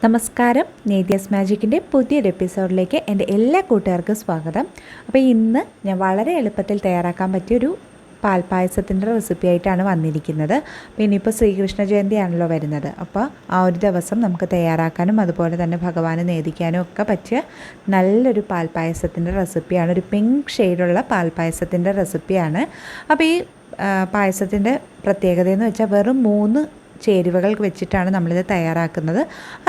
നമസ്കാരം. നേത്യസ്മാജിക്കിൻ്റെ പുതിയൊരു എപ്പിസോഡിലേക്ക് എൻ്റെ എല്ലാ കൂട്ടുകാർക്കും സ്വാഗതം. അപ്പോൾ ഇന്ന് ഞാൻ വളരെ എളുപ്പത്തിൽ തയ്യാറാക്കാൻ പറ്റിയൊരു പാൽപ്പായസത്തിൻ്റെ റെസിപ്പി ആയിട്ടാണ് വന്നിരിക്കുന്നത്. അപ്പോൾ ഇനിയിപ്പോൾ ശ്രീകൃഷ്ണ ജയന്തിയാണല്ലോ വരുന്നത്. അപ്പോൾ ആ ഒരു ദിവസം നമുക്ക് തയ്യാറാക്കാനും അതുപോലെ തന്നെ ഭഗവാന് നേദിക്കാനും ഒക്കെ പറ്റിയ നല്ലൊരു പാൽപ്പായസത്തിൻ്റെ റെസിപ്പിയാണ്. ഒരു പിങ്ക് ഷെയ്ഡുള്ള പാൽപ്പായസത്തിൻ്റെ റെസിപ്പിയാണ്. അപ്പോൾ ഈ പായസത്തിൻ്റെ പ്രത്യേകതയെന്ന് വെച്ചാൽ വെറും 3 ചേരുവകൾ വെച്ചിട്ടാണ് നമ്മളിത് തയ്യാറാക്കുന്നത്.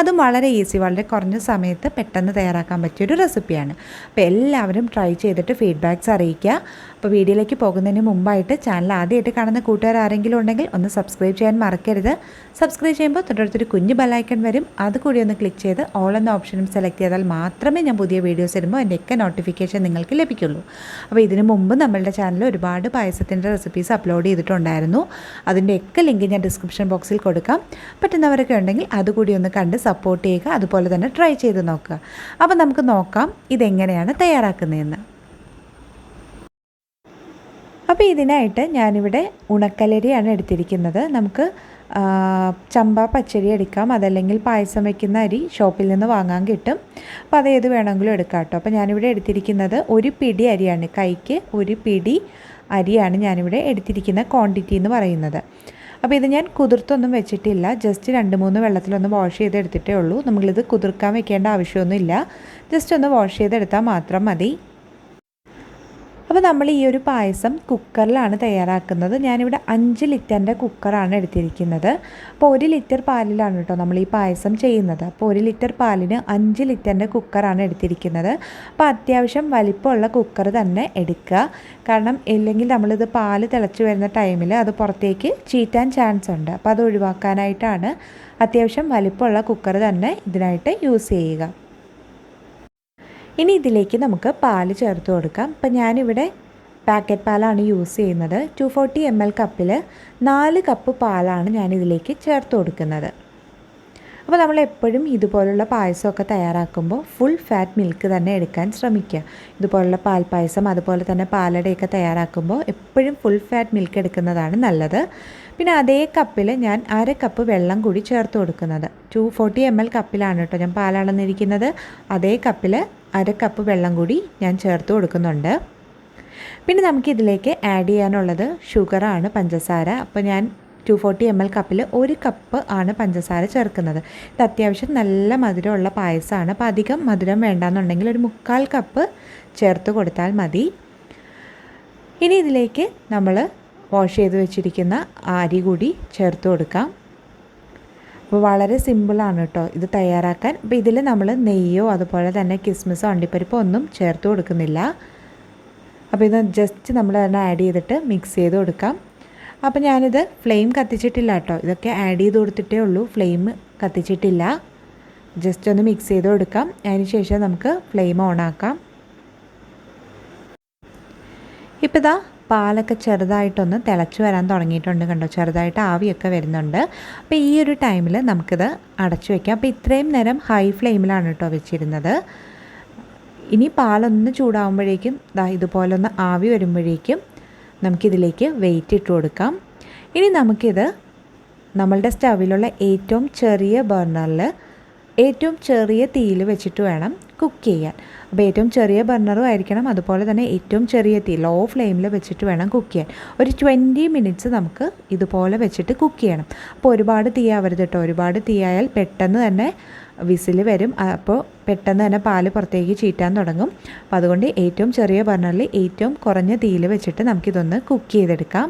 അതും വളരെ ഈസി, വളരെ കുറഞ്ഞ സമയത്ത് പെട്ടെന്ന് തയ്യാറാക്കാൻ പറ്റിയൊരു റെസിപ്പിയാണ്. അപ്പോൾ എല്ലാവരും ട്രൈ ചെയ്തിട്ട് ഫീഡ്ബാക്ക്സ് അറിയിക്കുക. അപ്പോൾ വീഡിയോയിലേക്ക് പോകുന്നതിന് മുമ്പായിട്ട് ചാനൽ ആദ്യമായിട്ട് കാണുന്ന കൂട്ടുകാർ ആരെങ്കിലും ഉണ്ടെങ്കിൽ ഒന്ന് സബ്സ്ക്രൈബ് ചെയ്യാൻ മറക്കരുത്. സബ്സ്ക്രൈബ് ചെയ്യുമ്പോൾ തൊട്ടടുത്തൊരു കുഞ്ഞ് ബെല്ലൈക്കൺ വരും, അതുകൂടി ഒന്ന് ക്ലിക്ക് ചെയ്ത് ഓൾ എന്ന ഓപ്ഷനും സെലക്ട് ചെയ്താൽ മാത്രമേ ഞാൻ പുതിയ വീഡിയോസ് ഇടുമ്പോൾ എൻ്റെയൊക്കെ നോട്ടിഫിക്കേഷൻ നിങ്ങൾക്ക് ലഭിക്കുള്ളൂ. അപ്പോൾ ഇതിനു മുമ്പ് നമ്മളുടെ ചാനലിൽ ഒരുപാട് പായസത്തിൻ്റെ റെസിപ്പീസ് അപ്ലോഡ് ചെയ്തിട്ടുണ്ടായിരുന്നു. അതിൻ്റെയൊക്കെ ലിങ്ക് ഞാൻ ഡിസ്ക്രിപ്ഷൻ ബോക്സിൽ കൊടുക്കാം. പറ്റുന്നവരൊക്കെ ഉണ്ടെങ്കിൽ അതുകൂടി ഒന്ന് കണ്ട് സപ്പോർട്ട് ചെയ്യുക, അതുപോലെ തന്നെ ട്രൈ ചെയ്ത് നോക്കുക. അപ്പോൾ നമുക്ക് നോക്കാം ഇതെങ്ങനെയാണ് തയ്യാറാക്കുന്നതെന്ന്. അപ്പോൾ ഇതിനായിട്ട് ഞാനിവിടെ ഉണക്കലരിയാണ് എടുത്തിരിക്കുന്നത്. നമുക്ക് ചമ്പ പച്ചരി എടുക്കാം, അതല്ലെങ്കിൽ പായസം വയ്ക്കുന്ന അരി ഷോപ്പിൽ നിന്ന് വാങ്ങാൻ കിട്ടും. അപ്പോൾ അത് ഏത് വേണമെങ്കിലും എടുക്കാം കേട്ടോ. അപ്പോൾ ഞാനിവിടെ എടുത്തിരിക്കുന്നത് 1 പിടി അരിയാണ്. കൈക്ക് 1 പിടി അരിയാണ് ഞാനിവിടെ എടുത്തിരിക്കുന്ന ക്വാണ്ടിറ്റി എന്ന് പറയുന്നത്. അപ്പോൾ ഇത് ഞാൻ കുതിർത്തൊന്നും വെച്ചിട്ടില്ല, ജസ്റ്റ് 2-3 വെള്ളത്തിലൊന്ന് വാഷ് ചെയ്തെടുത്തിട്ടേ ഉള്ളൂ. നമ്മളിത് കുതിർക്കാൻ വെക്കേണ്ട ആവശ്യമൊന്നുമില്ല, ജസ്റ്റ് ഒന്ന് വാഷ് ചെയ്തെടുത്താൽ മാത്രം മതി. അപ്പോൾ നമ്മൾ ഈ ഒരു പായസം കുക്കറിലാണ് തയ്യാറാക്കുന്നത്. ഞാനിവിടെ 5 ലിറ്ററിൻ്റെ കുക്കറാണ് എടുത്തിരിക്കുന്നത്. അപ്പോൾ 1 ലിറ്റർ പാലിലാണ് കേട്ടോ നമ്മൾ ഈ പായസം ചെയ്യുന്നത്. അപ്പോൾ 1 ലിറ്റർ പാലിന് 5 ലിറ്ററിൻ്റെ കുക്കറാണ് എടുത്തിരിക്കുന്നത്. അപ്പോൾ അത്യാവശ്യം വലിപ്പമുള്ള കുക്കർ തന്നെ എടുക്കുക. കാരണം ഇല്ലെങ്കിൽ നമ്മളിത് പാല് തിളച്ച് വരുന്ന ടൈമിൽ അത് പുറത്തേക്ക് ചീറ്റാൻ ചാൻസ് ഉണ്ട്. അപ്പോൾ അത് ഒഴിവാക്കാനായിട്ടാണ് അത്യാവശ്യം വലിപ്പമുള്ള കുക്കർ തന്നെ ഇതിനായിട്ട് യൂസ് ചെയ്യുക. ഇനി ഇതിലേക്ക് നമുക്ക് പാല് ചേർത്ത് കൊടുക്കാം. അപ്പം ഞാനിവിടെ പാക്കറ്റ് പാലാണ് യൂസ് ചെയ്യുന്നത്. 240 ml കപ്പിൽ 4 കപ്പ് പാലാണ് ഞാനിതിലേക്ക് ചേർത്ത് കൊടുക്കുന്നത്. അപ്പോൾ നമ്മൾ എപ്പോഴും ഇതുപോലുള്ള പായസമൊക്കെ തയ്യാറാക്കുമ്പോൾ ഫുൾ ഫാറ്റ് മിൽക്ക് തന്നെ എടുക്കാൻ ശ്രമിക്കുക. ഇതുപോലുള്ള പാൽ പായസം അതുപോലെ തന്നെ പാലടയൊക്കെ തയ്യാറാക്കുമ്പോൾ എപ്പോഴും ഫുൾ ഫാറ്റ് മിൽക്ക് എടുക്കുന്നതാണ് നല്ലത്. പിന്നെ അതേ കപ്പിൽ ഞാൻ 1/2 കപ്പ് വെള്ളം കൂടി ചേർത്ത് കൊടുക്കുന്നത്. 240 ml കപ്പിലാണ് കേട്ടോ ഞാൻ പാലളന്നിരിക്കുന്നത്. അതേ കപ്പിൽ 1/2 കപ്പ് വെള്ളം കൂടി ഞാൻ ചേർത്ത് കൊടുക്കുന്നുണ്ട്. പിന്നെ നമുക്കിതിലേക്ക് ആഡ് ചെയ്യാനുള്ളത് ഷുഗറാണ്, പഞ്ചസാര. അപ്പോൾ ഞാൻ 240 ml കപ്പിൽ 1 കപ്പ് ആണ് പഞ്ചസാര ചേർക്കുന്നത്. ഇത് അത്യാവശ്യം നല്ല മധുരമുള്ള പായസമാണ്. അപ്പോൾ അധികം മധുരം വേണ്ടാന്നുണ്ടെങ്കിൽ ഒരു 3/4 കപ്പ് ചേർത്ത് കൊടുത്താൽ മതി. ഇനി ഇതിലേക്ക് നമ്മൾ വാഷ് ചെയ്ത് വെച്ചിരിക്കുന്ന അരി കൂടി ചേർത്ത് കൊടുക്കാം. അപ്പോൾ വളരെ സിമ്പിളാണ് കേട്ടോ ഇത് തയ്യാറാക്കാൻ. അപ്പോൾ ഇതിൽ നമ്മൾ നെയ്യോ അതുപോലെ തന്നെ കിസ്മിസോ അണ്ടിപ്പരിപ്പോ ഒന്നും ചേർത്ത് കൊടുക്കുന്നില്ല. അപ്പോൾ ഇത് ജസ്റ്റ് നമ്മൾ തന്നെ ആഡ് ചെയ്തിട്ട് മിക്സ് ചെയ്ത് കൊടുക്കാം. അപ്പോൾ ഞാനിത് ഫ്ലെയിം കത്തിച്ചിട്ടില്ല കേട്ടോ, ഇതൊക്കെ ആഡ് ചെയ്ത് കൊടുത്തിട്ടേ ഉള്ളൂ, ഫ്ലെയിം കത്തിച്ചിട്ടില്ല. ജസ്റ്റ് ഒന്ന് മിക്സ് ചെയ്ത് കൊടുക്കാം. അതിന് ശേഷം നമുക്ക് ഫ്ലെയിം ഓണാക്കാം. ഇപ്പോൾ ഇതാ പാലൊക്കെ ചെറുതായിട്ടൊന്ന് തിളച്ച് വരാൻ തുടങ്ങിയിട്ടുണ്ട് കണ്ടോ, ചെറുതായിട്ട് ആവിയൊക്കെ വരുന്നുണ്ട്. അപ്പോൾ ഈ ഒരു ടൈമിൽ നമുക്കിത് അടച്ചു വയ്ക്കാം. അപ്പോൾ ഇത്രയും നേരം ഹൈ ഫ്ലെയിമിലാണ് കേട്ടോ വെച്ചിരുന്നത്. ഇനി പാലൊന്ന് ചൂടാകുമ്പോഴേക്കും ഇതുപോലെ ഒന്ന് ആവി വരുമ്പോഴേക്കും നമുക്കിതിലേക്ക് വെയിറ്റ് ഇട്ട് കൊടുക്കാം. ഇനി നമുക്കിത് നമ്മളുടെ സ്റ്റവിലുള്ള ഏറ്റവും ചെറിയ ബർണറിൽ ഏറ്റവും ചെറിയ തീയിൽ വെച്ചിട്ട് വേണം കുക്ക് ചെയ്യാൻ. അപ്പോൾ ഏറ്റവും ചെറിയ ബർണറും ആയിരിക്കണം, അതുപോലെ തന്നെ ഏറ്റവും ചെറിയ തീ ലോ ഫ്ലെയിമിൽ വെച്ചിട്ട് വേണം കുക്ക് ചെയ്യാൻ. ഒരു 20 മിനിറ്റ്സ് നമുക്ക് ഇതുപോലെ വെച്ചിട്ട് കുക്ക് ചെയ്യണം. അപ്പോൾ ഒരുപാട് തീ ആവരുത് കേട്ടോ, ഒരുപാട് തീ ആയാൽ പെട്ടെന്ന് തന്നെ വിസിൽ വരും. അപ്പോൾ പെട്ടെന്ന് തന്നെ പാല് പുറത്തേക്ക് ചീറ്റാൻ തുടങ്ങും. അപ്പോൾ അതുകൊണ്ട് ഏറ്റവും ചെറിയ ബർണറിൽ ഏറ്റവും കുറഞ്ഞ തീയിൽ വെച്ചിട്ട് നമുക്കിതൊന്ന് കുക്ക് ചെയ്തെടുക്കാം.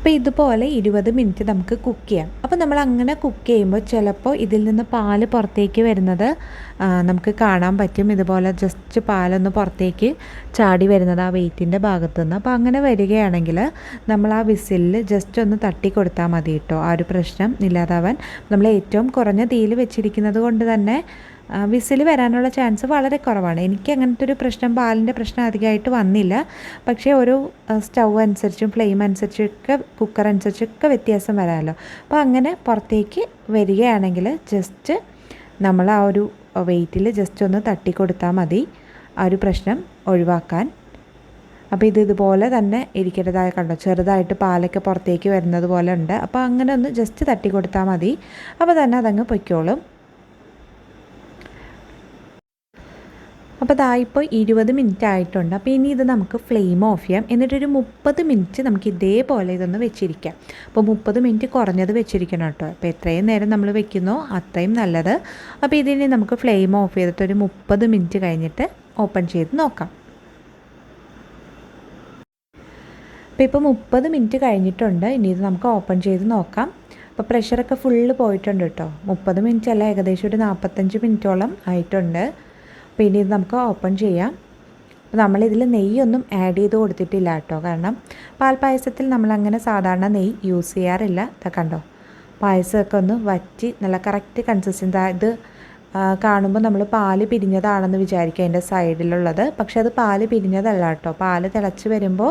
അപ്പോൾ ഇതുപോലെ 20 മിനിറ്റ് നമുക്ക് കുക്ക് ചെയ്യാം. അപ്പോൾ നമ്മൾ അങ്ങനെ കുക്ക് ചെയ്യുമ്പോൾ ചിലപ്പോൾ ഇതിൽ നിന്ന് പാല് പുറത്തേക്ക് വരുന്നത് നമുക്ക് കാണാൻ പറ്റും. ഇതുപോലെ ജസ്റ്റ് പാലൊന്ന് പുറത്തേക്ക് ചാടി വരുന്നത് ആ വെയിറ്റിൻ്റെ ഭാഗത്തു നിന്ന്. അപ്പോൾ അങ്ങനെ വരികയാണെങ്കിൽ നമ്മൾ ആ വിസിലിൽ ജസ്റ്റ് ഒന്ന് തട്ടി കൊടുത്താൽ മതി കേട്ടോ, ആ ഒരു പ്രശ്നം ഇല്ലാതാവാൻ. നമ്മൾ ഏറ്റവും കുറഞ്ഞ തീയിൽ വെച്ചിരിക്കുന്നത് കൊണ്ട് തന്നെ വിസിൽ വരാനുള്ള ചാൻസ് വളരെ കുറവാണ്. എനിക്ക് അങ്ങനത്തെ ഒരു പ്രശ്നം, പാലിൻ്റെ പ്രശ്നം അധികമായിട്ട് വന്നില്ല. പക്ഷേ ഓരോ സ്റ്റൗ അനുസരിച്ചും ഫ്ലെയിം അനുസരിച്ചൊക്കെ കുക്കർ അനുസരിച്ചൊക്കെ വ്യത്യാസം വരാമല്ലോ. അപ്പോൾ അങ്ങനെ പുറത്തേക്ക് വരികയാണെങ്കിൽ ജസ്റ്റ് നമ്മൾ ആ ഒരു വെയിറ്റിൽ ജസ്റ്റ് ഒന്ന് തട്ടി കൊടുത്താൽ മതി ആ ഒരു പ്രശ്നം ഒഴിവാക്കാൻ. അപ്പോൾ ഇതുപോലെ തന്നെ ഇരിക്കരുതായി കണ്ടോ, ചെറുതായിട്ട് പാലൊക്കെ പുറത്തേക്ക് വരുന്നത് പോലെ ഉണ്ട്. അപ്പോൾ അങ്ങനെ ഒന്ന് ജസ്റ്റ് തട്ടി കൊടുത്താൽ മതി, അപ്പോൾ തന്നെ അതങ്ങ് പൊയ്ക്കോളും. അപ്പോൾ ഇപ്പോൾ 20 മിനിറ്റ് ആയിട്ടുണ്ട്. അപ്പോൾ ഇനി ഇത് നമുക്ക് ഫ്ലെയിം ഓഫ് ചെയ്യാം. എന്നിട്ടൊരു 30 മിനിറ്റ് നമുക്ക് ഇതേപോലെ ഇതൊന്ന് വെച്ചിരിക്കാം. അപ്പോൾ 30 മിനിറ്റ് കുറഞ്ഞത് വെച്ചിരിക്കണം കേട്ടോ. അപ്പോൾ എത്രയും നേരം നമ്മൾ വെക്കുന്നോ അത്രയും നല്ലത്. അപ്പോൾ ഇതിനി നമുക്ക് ഫ്ലെയിം ഓഫ് ചെയ്തിട്ട് ഒരു 30 മിനിറ്റ് കഴിഞ്ഞിട്ട് ഓപ്പൺ ചെയ്ത് നോക്കാം. അപ്പോൾ ഇപ്പോൾ 30 മിനിറ്റ് കഴിഞ്ഞിട്ടുണ്ട്. ഇനി ഇത് നമുക്ക് ഓപ്പൺ ചെയ്ത് നോക്കാം. അപ്പോൾ പ്രഷറൊക്കെ ഫുള്ള് പോയിട്ടുണ്ട് കേട്ടോ. 30 മിനിറ്റ് അല്ല, ഏകദേശം ഒരു 45 മിനിറ്റോളം ആയിട്ടുണ്ട്. അപ്പോൾ ഇനി ഇത് നമുക്ക് ഓപ്പൺ ചെയ്യാം. അപ്പോൾ നമ്മളിതിൽ നെയ്യൊന്നും ആഡ് ചെയ്ത് കൊടുത്തിട്ടില്ല കേട്ടോ. കാരണം പാൽപ്പായസത്തിൽ നമ്മളങ്ങനെ സാധാരണ നെയ്യ് യൂസ് ചെയ്യാറില്ല. ഇതൊക്കെ കണ്ടോ, പായസമൊക്കെ ഒന്ന് വറ്റി നല്ല കറക്റ്റ് കൺസിസ്റ്റൻസി. ഇത് കാണുമ്പോൾ നമ്മൾ പാല് പിരിഞ്ഞതാണെന്ന് വിചാരിക്കുക അതിൻ്റെ സൈഡിലുള്ളത്. പക്ഷെ അത് പാല് പിരിഞ്ഞതല്ല കേട്ടോ. പാല് തിളച്ച് വരുമ്പോൾ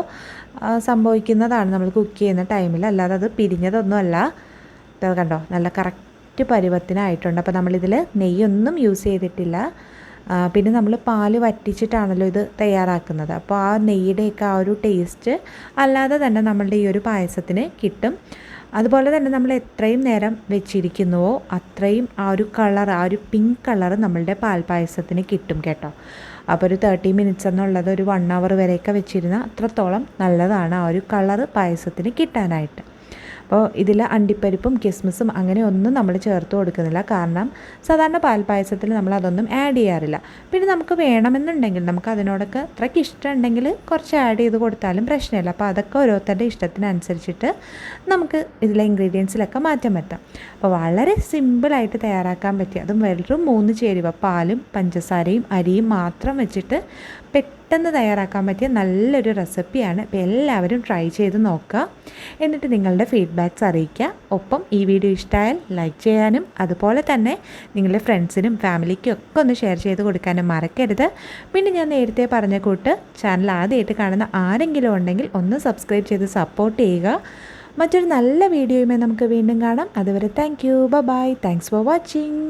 സംഭവിക്കുന്നതാണ് നമ്മൾ കുക്ക് ചെയ്യുന്ന ടൈമിൽ, അല്ലാതെ അത് പിരിഞ്ഞതൊന്നുമല്ല. ഇത് കണ്ടോ, നല്ല കറക്റ്റ് പരുവത്തിനായിട്ടുണ്ട്. അപ്പോൾ നമ്മളിതിൽ നെയ്യൊന്നും യൂസ് ചെയ്തിട്ടില്ല. പിന്നെ നമ്മൾ പാല് വറ്റിച്ചിട്ടാണല്ലോ ഇത് തയ്യാറാക്കുന്നത്. അപ്പോൾ ആ നെയ്യുടെയൊക്കെ ആ ഒരു ടേസ്റ്റ് അല്ലാതെ തന്നെ നമ്മളുടെ ഈ ഒരു പായസത്തിന് കിട്ടും. അതുപോലെ തന്നെ നമ്മൾ എത്രയും നേരം വെച്ചിരിക്കുന്നുവോ അത്രയും ആ ഒരു കളർ, ആ ഒരു പിങ്ക് കളർ നമ്മളുടെ പാൽപ്പായസത്തിന് കിട്ടും കേട്ടോ. അപ്പോൾ ഒരു 30 മിനിറ്റ്സ് എന്നുള്ളത് ഒരു 1 hour വരെയൊക്കെ വെച്ചിരുന്നാൽ അത്രത്തോളം നല്ലതാണ് ആ ഒരു കളറ് പായസത്തിന് കിട്ടാനായിട്ട്. അപ്പോൾ ഇതിൽ അണ്ടിപ്പരിപ്പും കിസ്മിസും അങ്ങനെ ഒന്നും നമ്മൾ ചേർത്ത് കൊടുക്കുന്നില്ല. കാരണം സാധാരണ പാൽപ്പായസത്തിൽ നമ്മൾ അതൊന്നും ആഡ് ചെയ്യാറില്ല. പിന്നെ നമുക്ക് വേണമെന്നുണ്ടെങ്കിൽ നമുക്ക് അതിനോടൊക്കെ അത്രയ്ക്ക് ഇഷ്ടമുണ്ടെങ്കിൽ കുറച്ച് ആഡ് ചെയ്ത് കൊടുത്താലും പ്രശ്നമില്ല. അപ്പോൾ അതൊക്കെ ഓരോരുത്തരുടെ ഇഷ്ടത്തിനനുസരിച്ചിട്ട് നമുക്ക് ഇതിലെ ഇൻഗ്രീഡിയൻസിലൊക്കെ മാറ്റം വരുത്താം. അപ്പോൾ വളരെ സിമ്പിളായിട്ട് തയ്യാറാക്കാൻ പറ്റിയ, അതും വെറും 3 ചേരുവ പാലും പഞ്ചസാരയും അരിയും മാത്രം വെച്ചിട്ട് പെട്ടെന്ന് തയ്യാറാക്കാൻ പറ്റിയ നല്ലൊരു റെസിപ്പിയാണ്. അപ്പോൾ എല്ലാവരും ട്രൈ ചെയ്ത് നോക്കുക. എന്നിട്ട് നിങ്ങളുടെ ഫീഡ്ബാക്ക്സ് അറിയിക്കുക. ഒപ്പം ഈ വീഡിയോ ഇഷ്ടമായാൽ ലൈക്ക് ചെയ്യാനും അതുപോലെ തന്നെ നിങ്ങളുടെ ഫ്രണ്ട്സിനും ഫാമിലിക്കും ഒക്കെ ഒന്ന് ഷെയർ ചെയ്ത് കൊടുക്കാനും മറക്കരുത്. പിന്നെ ഞാൻ നേരത്തെ പറഞ്ഞ കൂട്ട് ചാനൽ ആദ്യമായിട്ട് കാണുന്ന ആരെങ്കിലും ഉണ്ടെങ്കിൽ ഒന്ന് സബ്സ്ക്രൈബ് ചെയ്ത് സപ്പോർട്ട് ചെയ്യുക. മറ്റൊരു നല്ല വീഡിയോയുമായി നമുക്ക് വീണ്ടും കാണാം. അതുവരെ thank you, bye, thanks for watching.